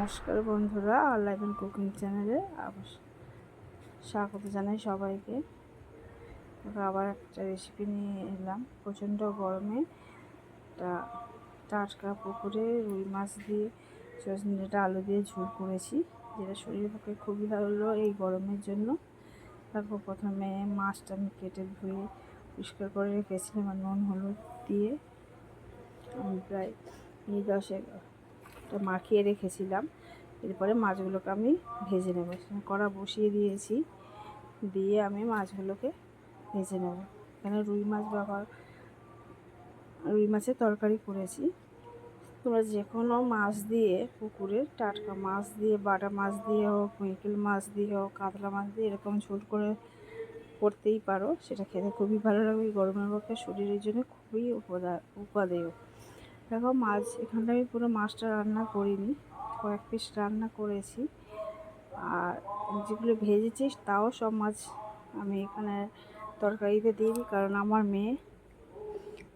নমস্কার বন্ধুরা, live and cooking চ্যানেলে স্বাগত জানাই সবাইকে। আবার একটা রেসিপি নিয়ে এলাম। প্রচণ্ড গরমে টাটকা পুকুরে রুই মাছ দিয়ে সজনেটা আলু দিয়ে ঝোল করেছি, যেটা শরীরের পক্ষে খুবই ভালো এই গরমের জন্য। তারপর প্রথমে মাছটা আমি কেটে ধুয়ে পরিষ্কার করে রেখেছিলাম আর নুন হলুদ দিয়ে আমি প্রায় 10 মাখিয়ে রেখেছিলাম। এরপরে মাছগুলোকে আমি ভেজে নেব। কড়া বসিয়ে দিয়েছি, দিয়ে আমি মাছগুলোকে ভেজে নেব। এখানে রুই মাছের তরকারি করেছি। তোমরা যে কোনো মাছ দিয়ে, পুকুরের টাটকা মাছ দিয়ে, বাটা মাছ দিয়ে হোক, মিরকেল মাছ দিয়ে হোক, কাতলা মাছ দিয়ে এরকম ঝোল করে করতেই পারো। সেটা খেতে খুবই ভালো লাগবে। গরমের পক্ষে শরীরের জন্য খুবই উপাদেয়। দেখো, মাছ এখানটা আমি পুরো মাছটা রান্না করিনি, কয়েক পিস রান্না করেছি। আর যেগুলো ভেজেছি তাও সব মাছ আমি এখানে তরকারিতে দিইনি, কারণ আমার মেয়ে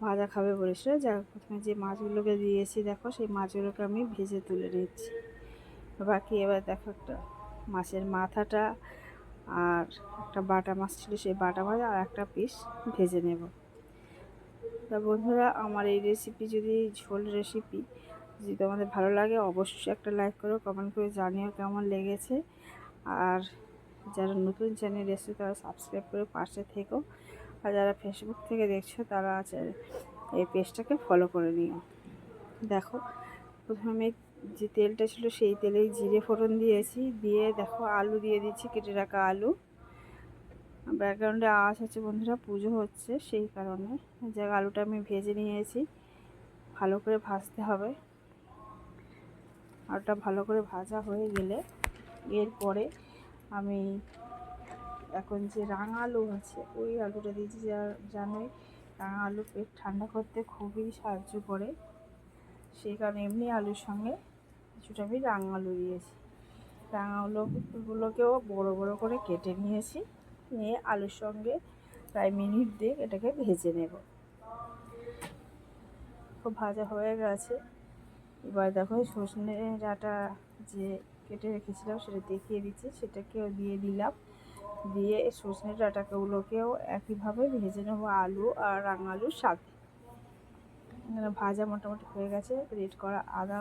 ভাজা খাবে বলেছিল। প্রথমে যে মাছগুলোকে দিয়েছি, দেখো সেই মাছগুলোকে আমি ভেজে তুলে নিচ্ছি। বাকি এবার দেখো, একটা মাছের মাথাটা আর একটা বাটা মাছ ছিল, সেই বাটা মাছ আর একটা পিস ভেজে নেব। তা বন্ধুরা, আমার এই রেসিপি ঝোল রেসিপি যদি তোমাদের ভালো লাগে, অবশ্যই একটা লাইক করো, কমেন্ট করে জানিও কেমন লেগেছে। আর যারা নতুন চ্যানেল এসেছে তারা সাবস্ক্রাইব করে পাশে থেকো। আর যারা ফেসবুক থেকে দেখছো তারা এই পেজটাকে ফলো করে নিও। দেখো, প্রথমে যে তেলটা ছিল সেই তেলেই জিরে ফোড়ন দিয়েছি, দিয়ে দেখো আলু দিয়ে দিচ্ছি, কেটে রাখা আলু। ব্যাকগ্রাউন্ডে আওয়াজ হচ্ছে বন্ধুরা, পুজো হচ্ছে, সেই কারণে। আলুটা আমি ভেজে নিয়েছি, ভালো করে ভাজতে হবে। আলুটা ভালো করে ভাজা হয়ে গেলে এরপরে আমি এখন যে রাঙা আলু আছে ওই আলুটা দিয়েছি। জানোই রাঙা আলু পেট ঠান্ডা করতে খুবই সাহায্য করে, সেই কারণে এমনি আলুর সঙ্গে কিছুটা আমি রাঙা আলু দিয়েছি। রাঙা আলুগুলোকেও বড় বড় করে কেটে নিয়েছি, নিয়ে আলুর সঙ্গে প্রায় মিনিট দিয়ে এটাকে ভেজে নেব। খুব ভাজা হয়ে গেছে। এবার দেখো, সজনে ডাঁটা যে কেটে রেখেছিলাম সেটা দেখিয়ে দিচ্ছি, সেটাকেও দিয়ে দিলাম। দিয়ে সজনে ডাঁটাগুলোকেও একইভাবে ভেজে নেবো আলু আর রাঙা আলুর সাথে। এখানে ভাজা মোটামুটি হয়ে গেছে। রেড করা আদা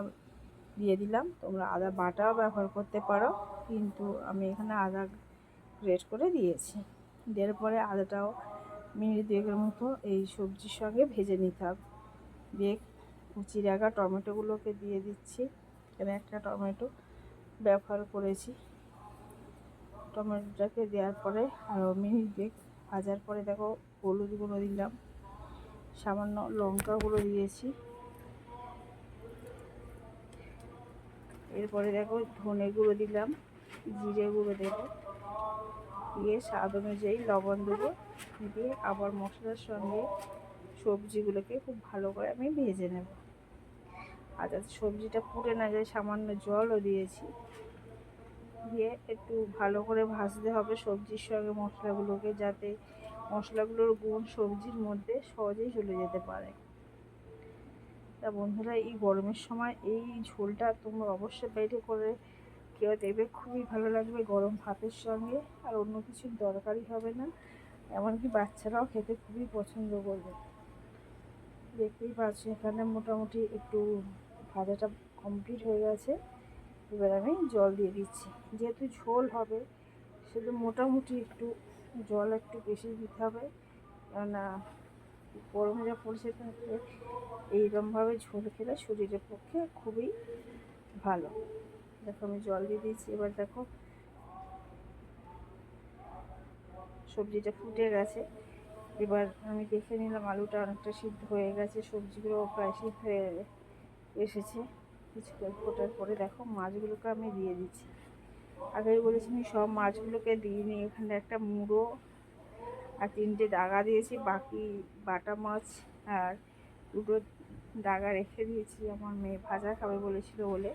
দিয়ে দিলাম। তোমরা আদা বাটাও ব্যবহার করতে পারো, কিন্তু আমি এখানে আদা গ্রেট করে দিয়েছি। দেওয়ার পরে আদাটাও মিনিট 2 মতো এই সবজির সঙ্গে ভেজে নিতে হবে। দিয়ে কুচি রাখা টমেটোগুলোকে দিয়ে দিচ্ছি। এখানে একটা টমেটো ব্যবহার করেছি। টমেটোটাকে দেওয়ার পরে আরও মিনিট 2 ভাজার পরে দেখো হলুদ গুঁড়ো দিলাম, সামান্য লঙ্কা গুঁড়ো দিয়েছি। এরপরে দেখো ধনে গুঁড়ো দিলাম, জিরে গুঁড়ো দেবো, দিয়ে স্বাদ অনুযায়ী লবণ দেবো। দিয়ে আবার মশলার সঙ্গে সবজিগুলোকে খুব ভালো করে আমি ভেজে নেব। আর যাতে সবজিটা পুড়ে না যায় সামান্য জলও দিয়েছি। দিয়ে একটু ভালো করে ভাজতে হবে সবজির সঙ্গে মশলাগুলোকে, যাতে মশলাগুলোর গুণ সবজির মধ্যে সহজেই চলে যেতে পারে। তা বন্ধুরা, এই গরমের সময় এই ঝোলটা তোমরা অবশ্যই বাইরে করে কেউ দেবে, খুবই ভালো লাগবে গরম ভাতের সঙ্গে। আর অন্য কিছুর দরকারই হবে না, এমনকি বাচ্চারাও খেতে খুবই পছন্দ করবে। দেখতেই পাচ্ছি এখানে মোটামুটি একটু ভাজাটা কমপ্লিট হয়ে গেছে। এবার আমি জল দিয়ে দিচ্ছি। যেহেতু ঝোল হবে সেহেতু মোটামুটি একটু জল একটু বেশি দিতে হবে, কেননা গরমে যা পড়ছে তাতে এইরকমভাবে ঝোল খেলে শরীরের পক্ষে খুবই ভালো। দেখো আমি জল দিয়ে দিয়েছি। এবার দেখো সবজিটা ফুটে গেছে। এবার আমি দেখে নিলাম আলুটা অনেকটা সিদ্ধ হয়ে গেছে, সবজিগুলো প্রায় সিদ্ধ হয়ে এসেছে। কিছুক্ষণ ফোটার পরে দেখো মাছগুলোকে আমি দিয়ে দিচ্ছি। আগেই বলেছি আমি সব মাছগুলোকে দিইনি, এখানে একটা মুড়ো আর 3টে দাগা দিয়েছি, বাকি বাটা মাছ আর 2টো দাগা রেখে দিয়েছি, আমার মেয়ে ভাজা খাবে বলেছিল বলে।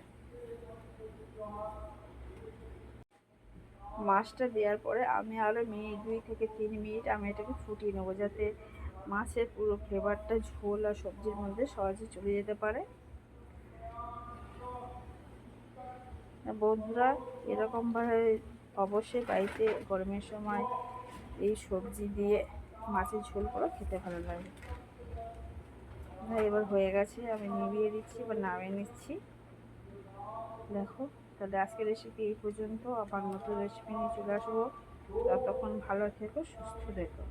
মাছটা দেওয়ার পরে আমি আরও মিনিট 2 থেকে 3 মিনিট আমি এটাকে ফুটিয়ে নেবো, যাতে মাছের পুরো ফ্লেভারটা ঝোল আর সবজির মধ্যে সহজে চলে যেতে পারে। বন্ধুরা, এরকমভাবে অবশ্যই বাড়িতে গরমের সময় এই সবজি দিয়ে মাছের ঝোল করে খেতে ভালো লাগে। এবার হয়ে গেছে, আমি নিভিয়ে দিচ্ছি বা নামিয়ে নিচ্ছি। দেখো, তাহলে আজকের রেসিপি এই পর্যন্ত। আবার নতুন রেসিপি নিয়ে চলে আসবো। ততক্ষণ ভালো থেকো, সুস্থ থেকো।